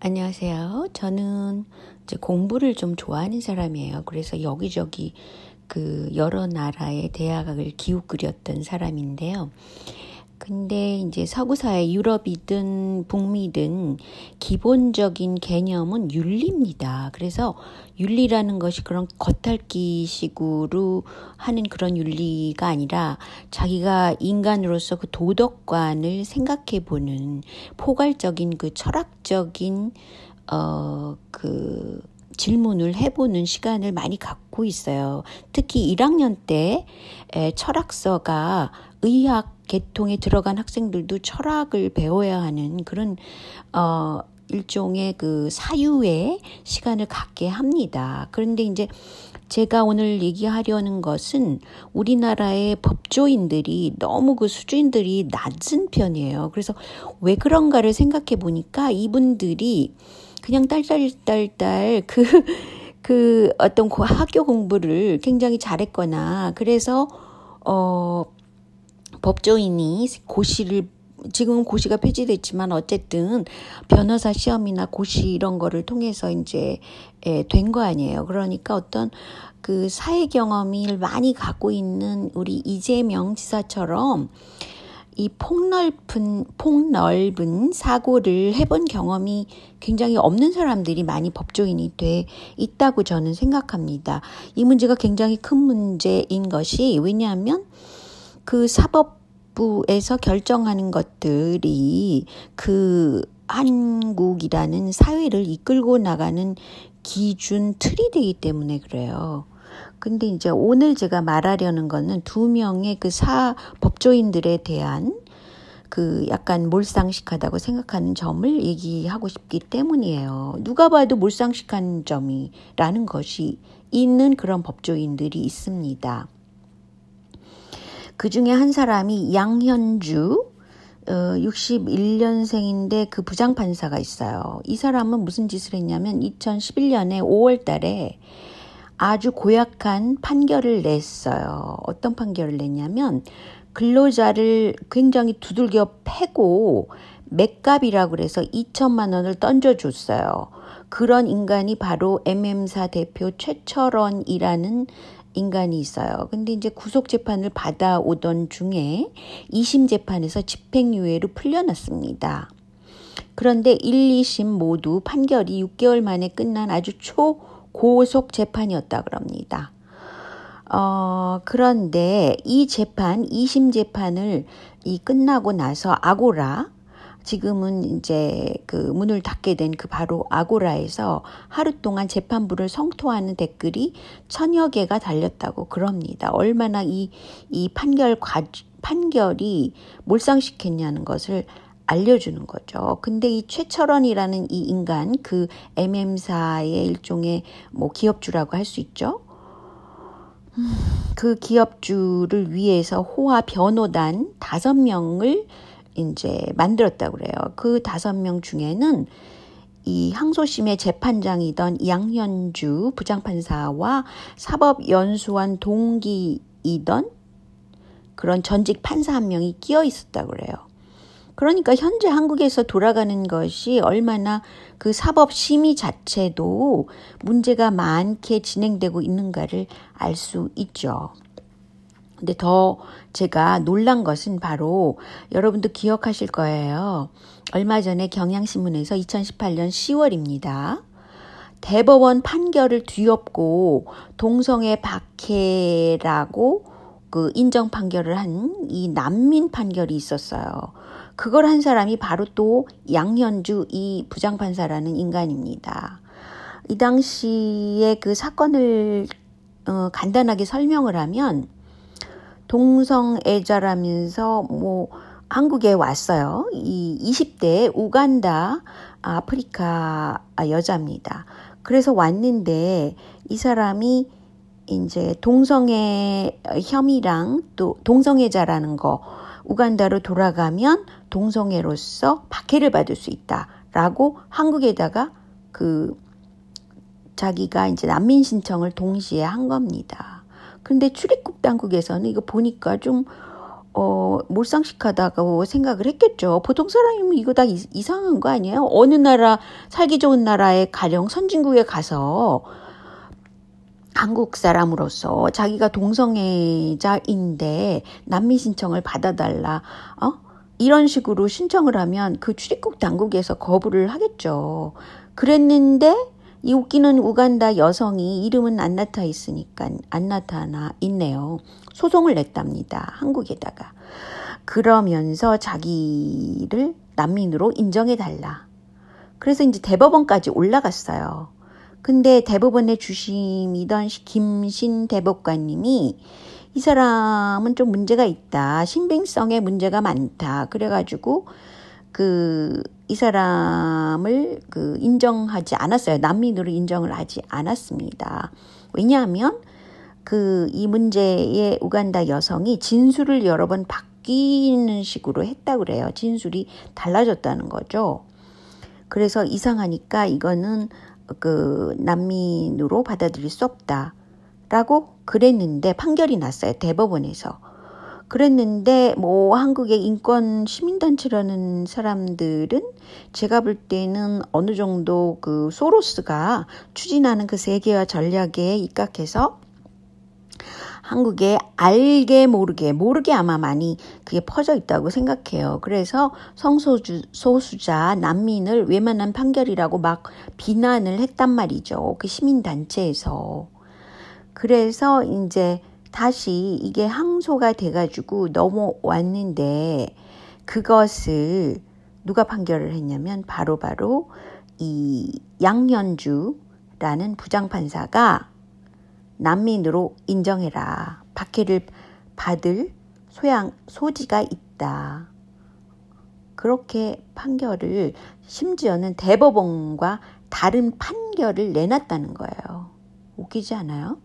안녕하세요. 저는 이제 공부를 좀 좋아하는 사람이에요. 그래서 여기저기 여러 나라의 대학을 기웃거렸던 사람인데요. 근데 이제 서구사회 유럽이든 북미든 기본적인 개념은 윤리입니다. 그래서 윤리라는 것이 그런 겉핥기식으로 하는 그런 윤리가 아니라 자기가 인간으로서 그 도덕관을 생각해 보는 포괄적인 그 철학적인 질문을 해보는 시간을 많이 갖고 있어요. 특히 1학년 때 철학서가 의학 계통에 들어간 학생들도 철학을 배워야 하는 그런 일종의 그 사유의 시간을 갖게 합니다. 그런데 이제 제가 오늘 얘기하려는 것은 우리나라의 법조인들이 너무 그 수준들이 낮은 편이에요. 그래서 왜 그런가를 생각해 보니까 이분들이 그냥 딸딸딸딸 어떤 학교 공부를 굉장히 잘했거나 그래서 법조인이 지금은 고시가 폐지됐지만 어쨌든 변호사 시험이나 고시 이런 거를 통해서 이제 된 거 아니에요. 그러니까 어떤 그 사회 경험을 많이 갖고 있는 우리 이재명 지사처럼 이 폭넓은 사고를 해본 경험이 굉장히 없는 사람들이 많이 법조인이 돼 있다고 저는 생각합니다. 이 문제가 굉장히 큰 문제인 것이 왜냐하면 그 사법부에서 결정하는 것들이 그 한국이라는 사회를 이끌고 나가는 기준 틀이 되기 때문에 그래요. 근데 이제 오늘 제가 말하려는 거는 두 명의 법조인들에 대한 약간 몰상식하다고 생각하는 점을 얘기하고 싶기 때문이에요. 누가 봐도 몰상식한 점이라는 것이 있는 그런 법조인들이 있습니다. 그 중에 한 사람이 양현주 61년생인데 그 부장판사가 있어요. 이 사람은 무슨 짓을 했냐면 2011년에 5월 달에 아주 고약한 판결을 냈어요. 어떤 판결을 냈냐면 근로자를 굉장히 두들겨 패고 맥값이라고 그래서 2천만 원을 던져줬어요. 그런 인간이 바로 MM사 대표 최철원이라는 인간이 있어요. 근데 이제 구속재판을 받아오던 중에 2심 재판에서 집행유예로 풀려났습니다. 그런데 1, 2심 모두 판결이 6개월 만에 끝난 아주 초고속 재판이었다 그럽니다. 그런데 이 재판, 2심 재판을 끝나고 나서 아고라, 지금은 이제 그 문을 닫게 된 바로 아고라에서 하루 동안 재판부를 성토하는 댓글이 1000여 개가 달렸다고 그럽니다. 얼마나 이 판결이 몰상식했냐는 것을 알려주는 거죠. 근데 이 최철원이라는 이 인간, 그 MM사의 일종의 기업주라고 할 수 있죠. 그 기업주를 위해서 호화 변호단 5명을 이제 만들었다고 그래요. 그 5명 중에는 이 항소심의 재판장이던 양현주 부장판사와 사법연수원 동기이던 그런 전직 판사 한 명이 끼어 있었다고 그래요. 그러니까 현재 한국에서 돌아가는 것이 얼마나 그 사법심의 자체도 문제가 많게 진행되고 있는가를 알 수 있죠. 근데 더 제가 놀란 것은 바로 여러분도 기억하실 거예요. 얼마 전에 경향신문에서 2018년 10월입니다. 대법원 판결을 뒤엎고 동성애 박해라고 그 인정 판결을 한 이 난민 판결이 있었어요. 그걸 한 사람이 바로 또 양현주 이 부장판사라는 인간입니다. 이 당시에 그 사건을 간단하게 설명을 하면 동성애자라면서 한국에 왔어요. 이 20대 우간다 아프리카 여자입니다. 그래서 왔는데 이 사람이 이제 동성애 혐의랑 또 동성애자라는 거 우간다로 돌아가면 동성애로서 박해를 받을 수 있다라고 한국에다가 자기가 이제 난민 신청을 동시에 한 겁니다. 근데 출입국 당국에서는 이거 보니까 좀 몰상식하다고 생각을 했겠죠. 보통 사람이면 이거 다 이상한 거 아니에요? 어느 나라, 살기 좋은 나라에 가령 선진국에 가서 한국 사람으로서 자기가 동성애자인데 난민 신청을 받아달라. 이런 식으로 신청을 하면 그 출입국 당국에서 거부를 하겠죠. 그랬는데 이 웃기는 우간다 여성이 이름은 안 나타나 있네요. 소송을 냈답니다. 한국에다가. 그러면서 자기를 난민으로 인정해달라. 그래서 이제 대법원까지 올라갔어요. 근데 대법원의 주심이던 김신 대법관님이 이 사람은 좀 문제가 있다. 신빙성에 문제가 많다. 그래가지고 이 사람을 인정하지 않았어요. 난민으로 인정을 하지 않았습니다. 왜냐하면 이 문제의 우간다 여성이 진술을 여러 번 바뀌는 식으로 했다고 그래요. 진술이 달라졌다는 거죠. 그래서 이상하니까 이거는 난민으로 받아들일 수 없다라고 그랬는데 판결이 났어요. 대법원에서. 그랬는데 한국의 인권 시민단체라는 사람들은 제가 볼 때는 어느 정도 소로스가 추진하는 그 세계화 전략에 입각해서 한국에 알게 모르게 아마 많이 그게 퍼져 있다고 생각해요. 그래서 성소수자 난민을 외면한 판결이라고 막 비난을 했단 말이죠. 그 시민단체에서. 그래서 이제 다시 이게 항소가 돼가지고 넘어왔는데 그것을 누가 판결을 했냐면 바로 이 양현주라는 부장판사가 난민으로 인정해라. 박해를 받을 소지가 있다. 그렇게 판결을 심지어는 대법원과 다른 판결을 내놨다는 거예요. 웃기지 않아요?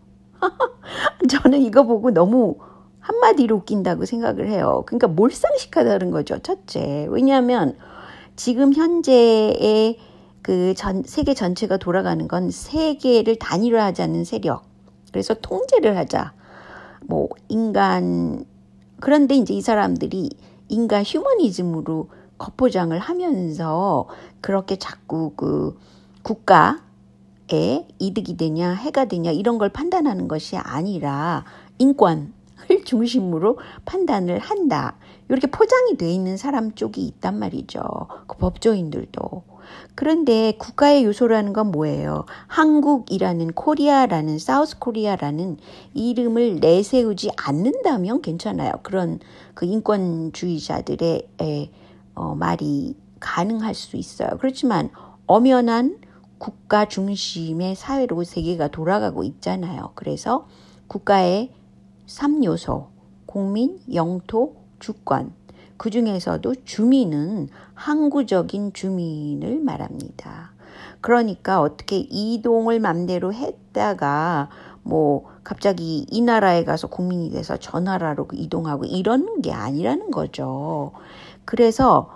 저는 이거 보고 너무 한마디로 웃긴다고 생각을 해요. 그러니까 몰상식하다는 거죠. 첫째. 왜냐하면 지금 현재의 세계 전체가 돌아가는 건 세계를 단일화하자는 세력. 그래서 통제를 하자. 그런데 이제 이 사람들이 인간 휴머니즘으로 겉포장을 하면서 그렇게 자꾸 국가에 이득이 되냐 해가 되냐 이런 걸 판단하는 것이 아니라 인권을 중심으로 판단을 한다. 이렇게 포장이 돼 있는 사람 쪽이 있단 말이죠. 그 법조인들도. 그런데 국가의 요소라는 건 뭐예요? 한국이라는 코리아라는 사우스 코리아라는 이름을 내세우지 않는다면 괜찮아요. 그런 인권주의자들의 말이 가능할 수 있어요. 그렇지만 엄연한 국가 중심의 사회로 세계가 돌아가고 있잖아요. 그래서 국가의 3요소, 국민, 영토, 주권. 그 중에서도 주민은 항구적인 주민을 말합니다. 그러니까 어떻게 이동을 맘대로 했다가 갑자기 이 나라에 가서 국민이 돼서 저 나라로 이동하고 이러는 게 아니라는 거죠. 그래서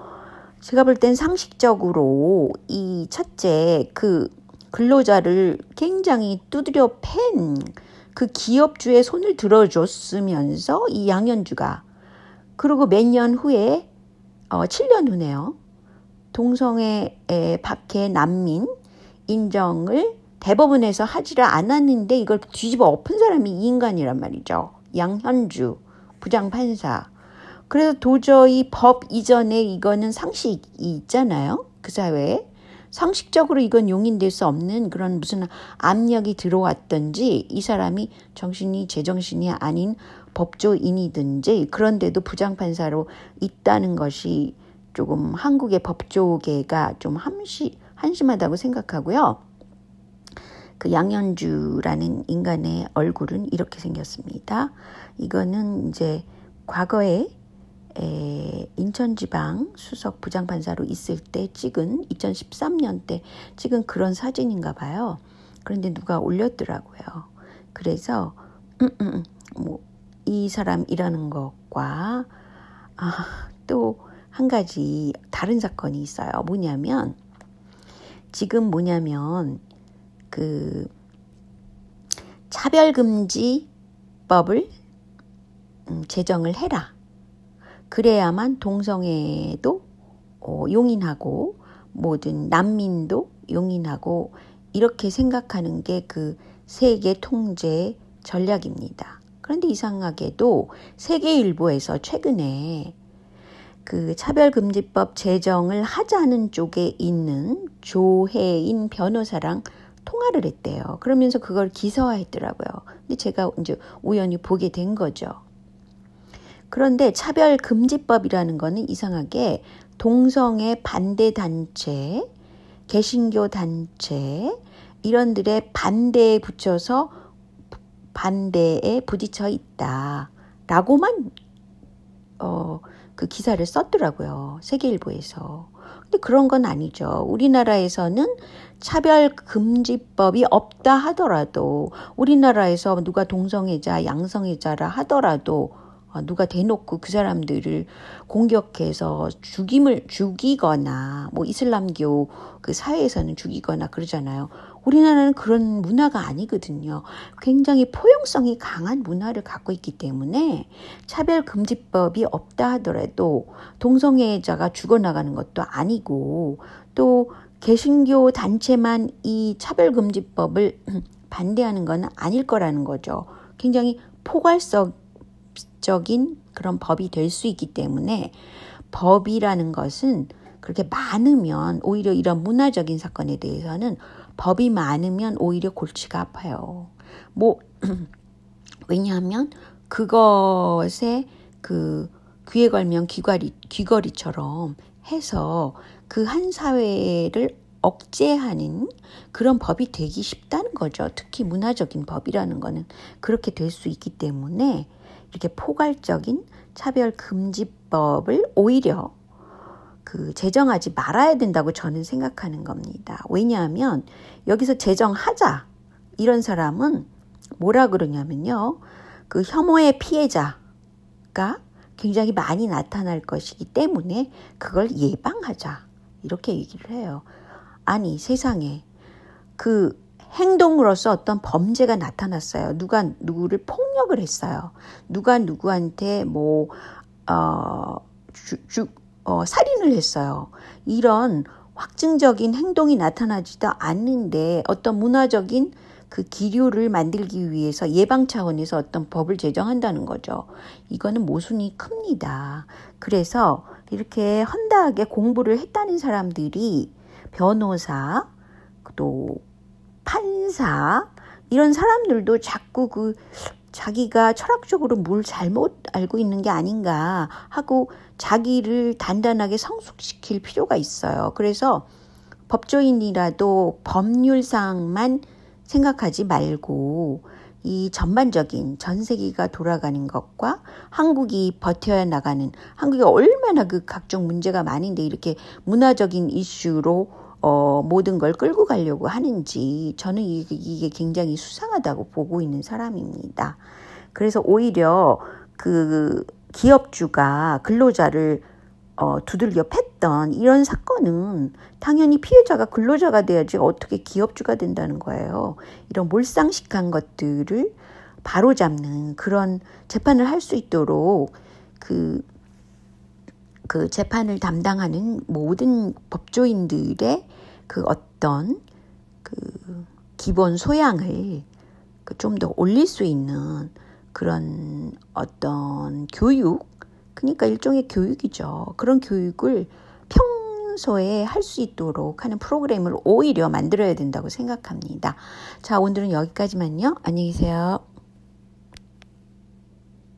제가 볼 땐 상식적으로 이 첫째 근로자를 굉장히 두드려 팬 그 기업주의 손을 들어줬으면서 이 양현주가 그리고 몇 년 후에 7년 후네요. 동성애 박해 난민 인정을 대법원에서 하지를 않았는데 이걸 뒤집어 엎은 사람이 이 인간이란 말이죠. 양현주 부장판사. 그래서 도저히 법 이전에 이거는 상식이 있잖아요. 그 사회에. 상식적으로 이건 용인될 수 없는 그런 무슨 압력이 들어왔던지 이 사람이 정신이 제정신이 아닌 법조인이든지 그런데도 부장판사로 있다는 것이 조금 한국의 법조계가 좀 한심하다고 생각하고요. 그 양현주라는 인간의 얼굴은 이렇게 생겼습니다. 이거는 이제 과거에 인천지방 수석 부장판사로 있을 때 찍은 2013년 때 찍은 그런 사진인가 봐요. 그런데 누가 올렸더라고요. 그래서 이 사람이라는 것과 또 한 가지 다른 사건이 있어요. 지금 차별금지법을 제정을 해라. 그래야만 동성애도 용인하고 모든 난민도 용인하고 이렇게 생각하는 게 그 세계 통제 전략입니다. 그런데 이상하게도 세계일보에서 최근에 그 차별금지법 제정을 하자는 쪽에 있는 조혜인 변호사랑 통화를 했대요. 그러면서 그걸 기사화했더라고요. 근데 제가 이제 우연히 보게 된 거죠. 그런데 차별금지법이라는 거는 이상하게 동성애 반대 단체, 개신교 단체 이런들의 반대에 붙여서 반대에 부딪혀 있다라고만 그 기사를 썼더라고요. 세계일보에서. 근데 그런 건 아니죠. 우리나라에서는 차별금지법이 없다 하더라도 우리나라에서 누가 동성애자, 양성애자라 하더라도 누가 대놓고 그 사람들을 공격해서 죽이거나 뭐 이슬람교 그 사회에서는 죽이거나 그러잖아요. 우리나라는 그런 문화가 아니거든요. 굉장히 포용성이 강한 문화를 갖고 있기 때문에 차별금지법이 없다 하더라도 동성애자가 죽어나가는 것도 아니고 또 개신교 단체만 이 차별금지법을 반대하는 건 아닐 거라는 거죠. 굉장히 포괄적인 그런 법이 될 수 있기 때문에 법이라는 것은 그렇게 많으면 오히려 이런 문화적인 사건에 대해서는 법이 많으면 오히려 골치가 아파요. 왜냐하면 그것에 그 귀에 걸면 귀걸이처럼 해서 그 한 사회를 억제하는 그런 법이 되기 쉽다는 거죠. 특히 문화적인 법이라는 거는 그렇게 될 수 있기 때문에 이렇게 포괄적인 차별금지법을 오히려 제정하지 말아야 된다고 저는 생각하는 겁니다. 왜냐하면 여기서 제정하자 이런 사람은 뭐라 그러냐면요. 그 혐오의 피해자가 굉장히 많이 나타날 것이기 때문에 그걸 예방하자 이렇게 얘기를 해요. 아니 세상에 그 행동으로서 어떤 범죄가 나타났어요. 누가 누구를 폭력을 했어요. 누가 누구한테 살인을 했어요. 이런 확증적인 행동이 나타나지도 않는데 어떤 문화적인 그 기류를 만들기 위해서 예방 차원에서 어떤 법을 제정한다는 거죠. 이거는 모순이 큽니다. 그래서 이렇게 헌다하게 공부를 했다는 사람들이 변호사, 또 판사 이런 사람들도 자꾸 자기가 철학적으로 뭘 잘못 알고 있는 게 아닌가 하고 자기를 단단하게 성숙시킬 필요가 있어요. 그래서 법조인이라도 법률상만 생각하지 말고 이 전반적인 전 세계가 돌아가는 것과 한국이 버텨야 나가는 한국이 얼마나 그 각종 문제가 많은데 이렇게 문화적인 이슈로 모든 걸 끌고 가려고 하는지 저는 이게 굉장히 수상하다고 보고 있는 사람입니다. 그래서 오히려 그 기업주가 근로자를 두들겨 팼던 이런 사건은 당연히 피해자가 근로자가 돼야지 어떻게 기업주가 된다는 거예요. 이런 몰상식한 것들을 바로잡는 그런 재판을 할 수 있도록 그 재판을 담당하는 모든 법조인들의 그 어떤 그 기본 소양을 좀 더 올릴 수 있는 그런 어떤 교육, 그러니까 일종의 교육이죠. 그런 교육을 평소에 할 수 있도록 하는 프로그램을 오히려 만들어야 된다고 생각합니다. 자, 오늘은 여기까지만요. 안녕히 계세요.